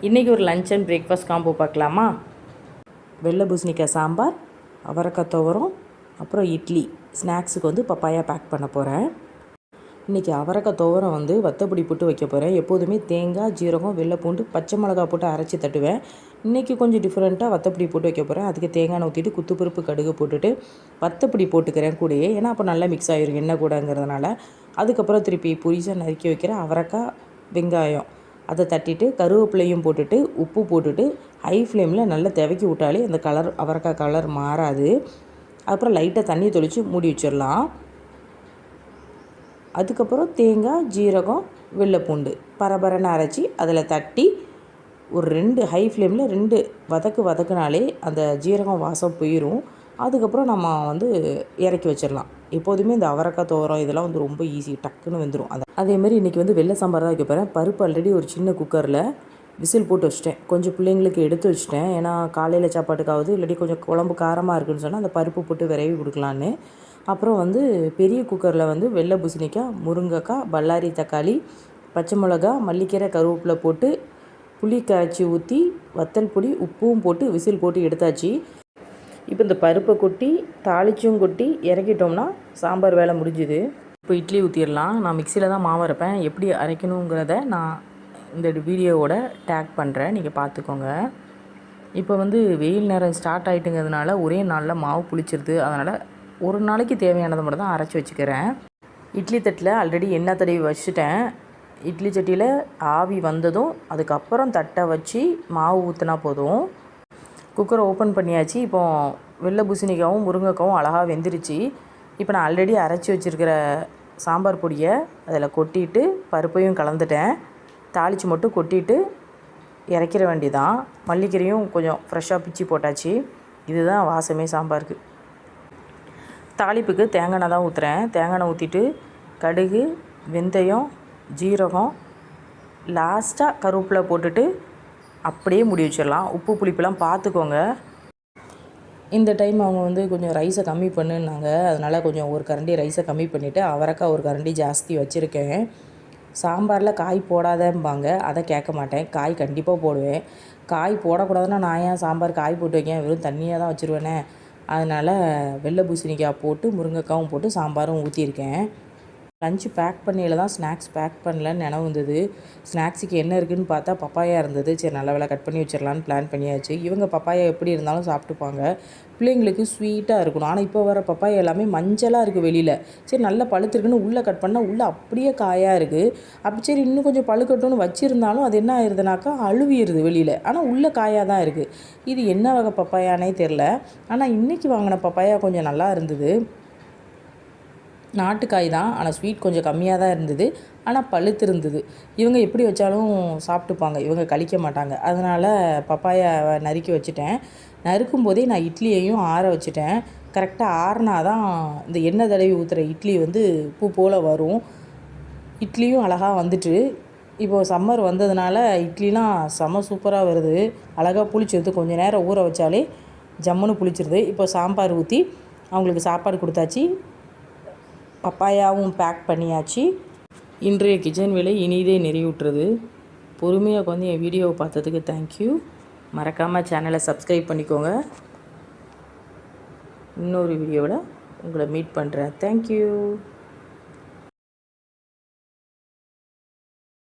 இன்றைக்கி ஒரு lunch and breakfast combo பார்க்கலாமா? வெள்ளை பூசணிக்காய் சாம்பார், அவரைக்காய் துவரம், அப்புறம் இட்லி. ஸ்நாக்ஸுக்கு வந்து பப்பாயா பேக் பண்ண போகிறேன். இன்றைக்கி அவரைக்காய் துவரம் வந்து வத்தப்பொடி போட்டு வைக்க போகிறேன். எப்போதுமே தேங்காய், ஜீரகம், வெள்ளை பூண்டு, பச்சை மிளகா போட்டு அரைச்சி தட்டுவேன். இன்றைக்கி கொஞ்சம் டிஃப்ரெண்ட்டாக வத்தப்பொடி போட்டு வைக்க போகிறேன். அதுக்கு தேங்காய் ஊற்றிட்டு குத்துப்பருப்பு கடுகு போட்டுட்டு வத்தப்பொடி போட்டுக்கிறேன் கூடயே. ஏன்னா அப்போ நல்லா மிக்ஸ் ஆகிரும் எண்ணெய் கூடங்கிறதுனால. அதுக்கப்புறம் திருப்பி பொரிசாக நறுக்கி வைக்கிறேன் அவரைக்காய், வெங்காயம் அதை தட்டிட்டு கருவேப்பிலையும் போட்டுட்டு உப்பு போட்டுட்டு ஹை ஃப்ளேமில் நல்லா துவக்கி விட்டாலே அந்த கலர் அவரைக்காய் கலர் மாறாது. அப்புறம் லைட்டாக தண்ணி தெளித்து மூடி வச்சிடலாம். அதுக்கப்புறம் தேங்காய், ஜீரகம், வெள்ளைப்பூண்டு பரபரன்னு அரைச்சி அதில் தட்டி ஒரு 2 ஹை ஃப்ளேமில் 2 வதக்குனாலே அந்த ஜீரகம் வாசம் போயிடும். அதுக்கப்புறம் நம்ம வந்து இறக்கி வச்சிடலாம். எப்போதுமே இந்த அவரைக்காய் துவரம் இதெல்லாம் வந்து ரொம்ப ஈஸி, டக்குன்னு வெந்துடும். அதேமாதிரி இன்றைக்கி வந்து வெள்ளை சாம்பார் தான் வைக்க போகிறேன். பருப்பு ஆல்ரெடி ஒரு சின்ன குக்கரில் விசில் போட்டு வச்சிட்டேன். கொஞ்சம் பிள்ளைங்களுக்கு எடுத்து வச்சிட்டேன். ஏன்னா காலையில் சாப்பாட்டுக்காவது இல்லாட்டி கொஞ்சம் குழம்பு காரமாக இருக்குதுன்னு சொன்னால் அந்த பருப்பு போட்டு விரைவி கொடுக்கலான்னு. அப்புறம் வந்து பெரிய குக்கரில் வந்து வெள்ளை பூசணிக்காய், முருங்கைக்காய், பல்லாரி தக்காளி, பச்சை மிளகா, மல்லிக்கீரை, கருவேப்பிலை போட்டு புளி கரைச்சி ஊற்றி வத்தல் பொடி உப்பும் போட்டு விசில் போட்டு எடுத்தாச்சு. இப்போ இந்த பருப்பை கொட்டி தாளிச்சும் கொட்டி இறக்கிட்டோம்னா சாம்பார் வேலை முடிஞ்சுது. இப்போ இட்லி ஊற்றிடலாம். நான் மிக்சியில் தான் மாவு அரைப்பேன். எப்படி அரைக்கணுங்கிறத நான் இந்த வீடியோவோட டேக் பண்ணுறேன், நீங்கள் பார்த்துக்கோங்க. இப்போ வந்து வெயில் நேரம் ஸ்டார்ட் ஆகிட்டுங்கிறதுனால ஒரே நாளில் மாவு புளிச்சிருது. அதனால் ஒரு நாளைக்கு தேவையானதை மட்டும் தான் அரைச்சி வச்சுக்கிறேன். இட்லி தட்டில் ஆல்ரெடி எண்ணெய் தடவி வச்சுட்டேன். இட்லி சட்டியில் ஆவி வந்ததும் அதுக்கப்புறம் தட்டை வச்சு மாவு ஊற்றினா போதும். குக்கரை ஓப்பன் பண்ணியாச்சு. இப்போ வெள்ளை பூசணிக்காவும் முருங்கைக்காவும் அழகாக வெந்துருச்சு. இப்போ நான் ஆல்ரெடி அரைச்சி வச்சுருக்கிற சாம்பார் பொடியை அதில் கொட்டிட்டு பருப்பையும் கலந்துட்டேன். தாளித்து மட்டும் கொட்டிட்டு இறக்கிற வேண்டியதான். மல்லிக்கீரையும் கொஞ்சம் ஃப்ரெஷ்ஷாக பிச்சு போட்டாச்சு. இதுதான் வாசமே சாம்பாருக்கு. தாளிப்புக்கு தேங்காய் எண்ணெய் தான் ஊற்றுறேன். தேங்காய் எண்ணெய் ஊற்றிட்டு கடுகு, வெந்தயம், ஜீரகம், லாஸ்ட்டாக கருவேப்பிலை போட்டுட்டு அப்படியே மூடி வச்சிடலாம். உப்பு புளிப்பெல்லாம் பார்த்துக்கோங்க. இந்த டைம் அவங்க வந்து கொஞ்சம் ரைஸை கம்மி பண்ணுன்னாங்க. அதனால் கொஞ்சம் ஒரு கரண்டி ரைஸை கம்மி பண்ணிவிட்டு அவரைக்காய் ஒரு கரண்டி ஜாஸ்தி வச்சுருக்கேன். சாம்பாரில் காய் போடாதம்பாங்க, அதை கேட்க மாட்டேன். காய் கண்டிப்பாக போடுவேன். காய் போடக்கூடாதுன்னா நான் ஏன் சாம்பார் காய் போட்டு வைக்கேன், வெறும் தண்ணியாக தான் வச்சுருவேனே. அதனால் வெள்ளை பூசணிக்காய் போட்டு முருங்கைக்காவும் போட்டு சாம்பாரும் ஊற்றியிருக்கேன். லஞ்சு பேக் பண்ணையில் தான் ஸ்நாக்ஸ் பேக் பண்ணலன்னு நினைவு வந்தது. ஸ்நாக்ஸுக்கு என்ன இருக்குதுன்னு பார்த்தா பப்பாயா இருந்தது. சரி நல்ல வேலை கட் பண்ணி வச்சிடலான்னு பிளான் பண்ணியாச்சு. இவங்க பப்பாயா எப்படி இருந்தாலும் சாப்பிட்டுப்பாங்க. பிள்ளைங்களுக்கு ஸ்வீட்டாக இருக்கணும். ஆனால் இப்போ வர பப்பாயா எல்லாமே மஞ்சளாக இருக்குது வெளியில். சரி நல்லா பழுத்துருக்குன்னு உள்ளே கட் பண்ணால் உள்ளே அப்படியே காயாக இருக்குது. அப்படி சரி இன்னும் கொஞ்சம் பழுக்கட்டும்னு வச்சுருந்தாலும் அது என்ன ஆயிடுதுனாக்கா அழுவிடுது வெளியில். ஆனால் உள்ளே காயாக தான் இருக்குது. இது என்ன வகை பப்பாயானே தெரில. ஆனால் இன்றைக்கி வாங்கின பப்பாயா கொஞ்சம் நல்லா இருந்தது. நாட்டுக்காய் தான், ஆனால் ஸ்வீட் கொஞ்சம் கம்மியாக தான் இருந்தது. ஆனால் பழுத்து இருந்தது. இவங்க எப்படி வச்சாலும் சாப்பிட்டுப்பாங்க, இவங்க கழிக்க மாட்டாங்க. அதனால் பப்பாயாவை நறுக்கி வச்சுட்டேன். நறுக்கும் போதே நான் இட்லியையும் ஆற வச்சுட்டேன். கரெக்டாக ஆறினா தான் இந்த எண்ணெய் தடவி ஊற்றுற இட்லி வந்து பூ போல் வரும். இட்லியும் அழகாக வந்துட்டு இப்போது சம்மர் வந்ததுனால இட்லிலாம் செம சூப்பராக வருது. அழகாக புளிச்சிருது. கொஞ்சம் நேரம் ஊற வச்சாலே ஜம்முன்னு புளிச்சிருது. இப்போ சாம்பார் ஊற்றி அவங்களுக்கு சாப்பாடு கொடுத்தாச்சு. பப்பாயாவும் பேக் பண்ணியாச்சு. இன்றைய கிச்சன் வேலை இனிதே நிறைவுற்றது. பொறுமையாக வந்து என் வீடியோவை பார்த்ததுக்கு தேங்க்யூ. மறக்காமல் சேனலை சப்ஸ்கிரைப் பண்ணிக்கோங்க. இன்னொரு வீடியோவில் உங்களை மீட் பண்ணுறேன். தேங்க்யூ.